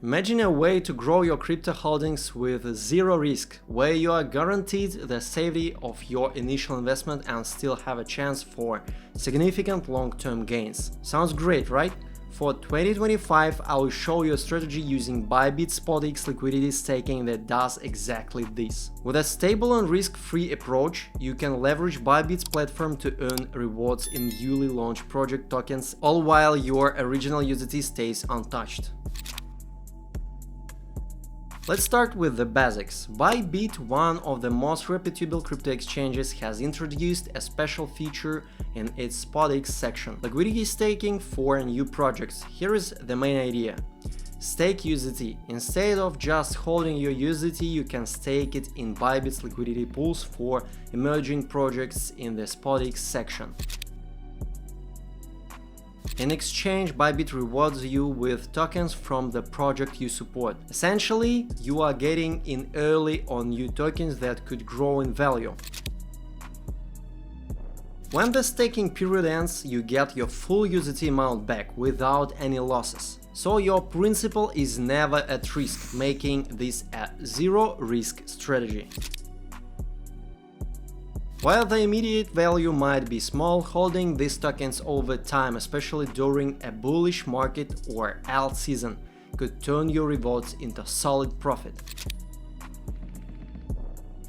Imagine a way to grow your crypto holdings with zero risk, where you are guaranteed the safety of your initial investment and still have a chance for significant long-term gains. Sounds great, right? For 2025, I will show you a strategy using ByBit SpotX liquidity staking that does exactly this. With a stable and risk-free approach, you can leverage ByBit's platform to earn rewards in newly launched project tokens, all while your original USDT stays untouched. Let's start with the basics. ByBit, one of the most reputable crypto exchanges, has introduced a special feature in its SpotX section: liquidity staking for new projects. Here is the main idea. Stake USDT. Instead of just holding your USDT, you can stake it in ByBit's liquidity pools for emerging projects in the SpotX section. In exchange, ByBit rewards you with tokens from the project you support. Essentially, you are getting in early on new tokens that could grow in value. When the staking period ends, you get your full USDT amount back without any losses. So your principal is never at risk, making this a zero-risk strategy. While the immediate value might be small, holding these tokens over time, especially during a bullish market or alt season, could turn your rewards into solid profit.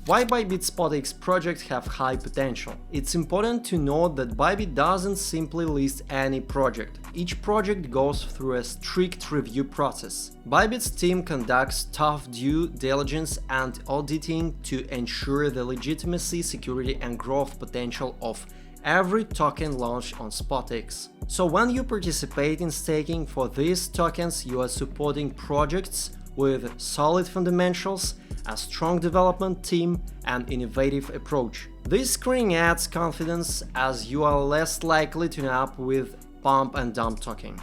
Why ByBit SpotX projects have high potential? It's important to note that ByBit doesn't simply list any project. Each project goes through a strict review process. ByBit's team conducts tough due diligence and auditing to ensure the legitimacy, security, and growth potential of every token launched on SpotX. So when you participate in staking for these tokens, you are supporting projects with solid fundamentals, a strong development team, and innovative approach. This screening adds confidence as you are less likely to end up with pump and dump token.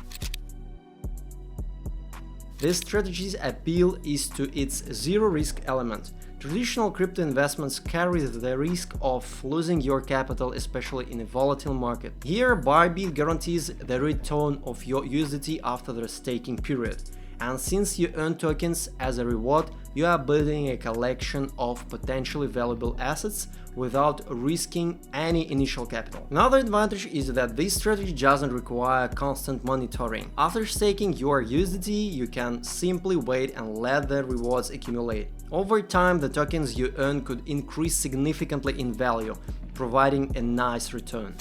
This strategy's appeal is to its zero-risk element. Traditional crypto investments carry the risk of losing your capital, especially in a volatile market. Here, ByBit guarantees the return of your USDT after the staking period. And since you earn tokens as a reward, you are building a collection of potentially valuable assets without risking any initial capital. Another advantage is that this strategy doesn't require constant monitoring. After staking your USDT, you can simply wait and let the rewards accumulate. Over time, the tokens you earn could increase significantly in value, providing a nice return.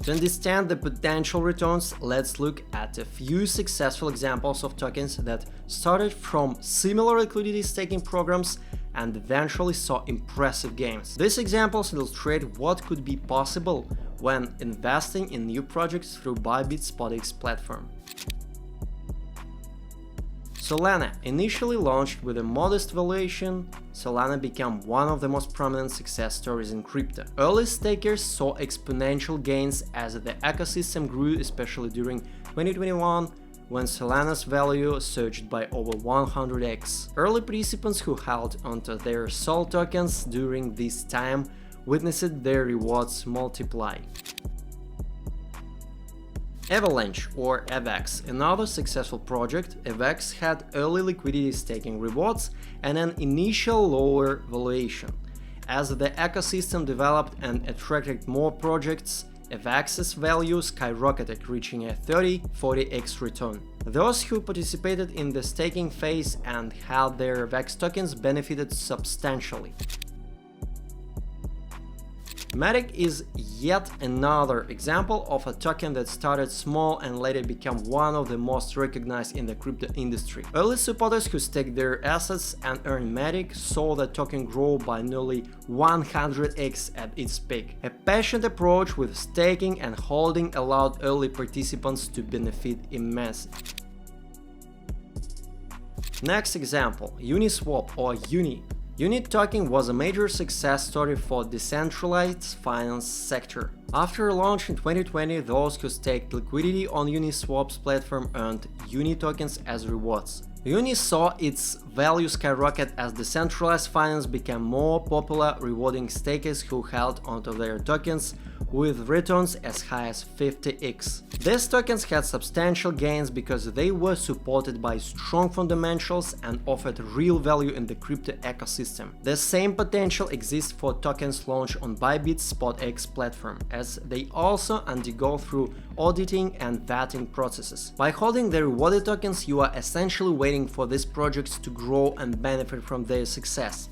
To understand the potential returns, let's look at a few successful examples of tokens that started from similar liquidity staking programs and eventually saw impressive gains. These examples illustrate what could be possible when investing in new projects through ByBit SpotX platform. Solana. Initially launched with a modest valuation, Solana became one of the most prominent success stories in crypto. Early stakers saw exponential gains as the ecosystem grew, especially during 2021, when Solana's value surged by over 100x. Early participants who held onto their SOL tokens during this time witnessed their rewards multiply. Avalanche or AVAX, another successful project. AVAX had early liquidity staking rewards and an initial lower valuation. As the ecosystem developed and attracted more projects, AVAX's value skyrocketed, reaching a 30–40x return. Those who participated in the staking phase and had their AVAX tokens benefited substantially. MATIC is yet another example of a token that started small and later became one of the most recognized in the crypto industry. Early supporters who staked their assets and earned MATIC saw the token grow by nearly 100x at its peak. A patient approach with staking and holding allowed early participants to benefit immensely. Next example, Uniswap or Uni. Uni token was a major success story for decentralized finance sector. After launch in 2020, those who staked liquidity on Uniswap's platform earned Uni tokens as rewards. Uni saw its value skyrocket as decentralized finance became more popular, rewarding stakers who held onto their tokens with returns as high as 50x. These tokens had substantial gains because they were supported by strong fundamentals and offered real value in the crypto ecosystem. The same potential exists for tokens launched on ByBit's SpotX platform, as they also undergo through auditing and vetting processes. By holding the rewarded tokens, you are essentially waiting for these projects to grow and benefit from their success.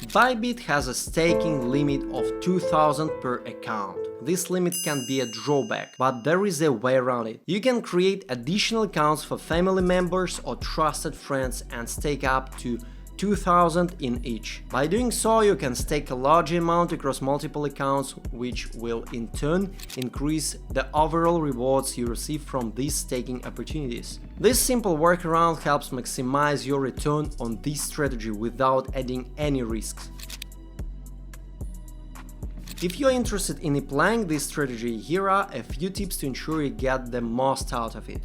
ByBit has a staking limit of 2000 per account. This limit can be a drawback, but there is a way around it. You can create additional accounts for family members or trusted friends and stake up to 2000 in each. By doing so, you can stake a large amount across multiple accounts, which will in turn increase the overall rewards you receive from these staking opportunities. This simple workaround helps maximize your return on this strategy without adding any risks. If you are interested in applying this strategy, here are a few tips to ensure you get the most out of it.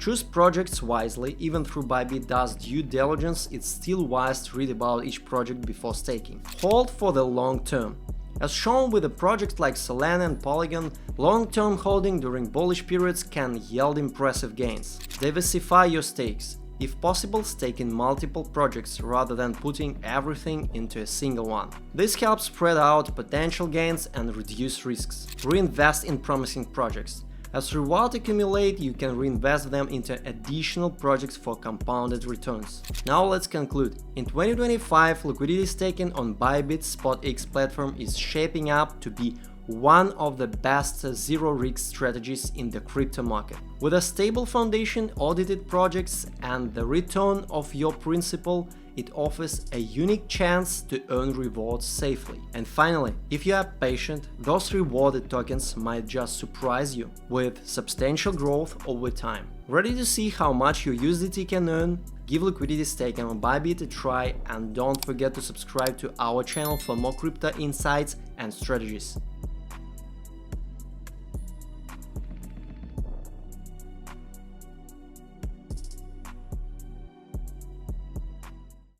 Choose projects wisely. Even though ByBit does due diligence, it's still wise to read about each project before staking. Hold for the long term. As shown with a project like Solana and Polygon, long-term holding during bullish periods can yield impressive gains. Diversify your stakes. If possible, stake in multiple projects rather than putting everything into a single one. This helps spread out potential gains and reduce risks. Reinvest in promising projects. As rewards accumulate, you can reinvest them into additional projects for compounded returns. Now let's conclude. In 2025, liquidity staking on ByBit's SpotX platform is shaping up to be one of the best zero-risk strategies in the crypto market. With a stable foundation, audited projects, and the return of your principal, it offers a unique chance to earn rewards safely. And finally, if you are patient, those rewarded tokens might just surprise you with substantial growth over time. Ready to see how much your USDT can earn? Give liquidity staking on ByBit a try, and don't forget to subscribe to our channel for more crypto insights and strategies.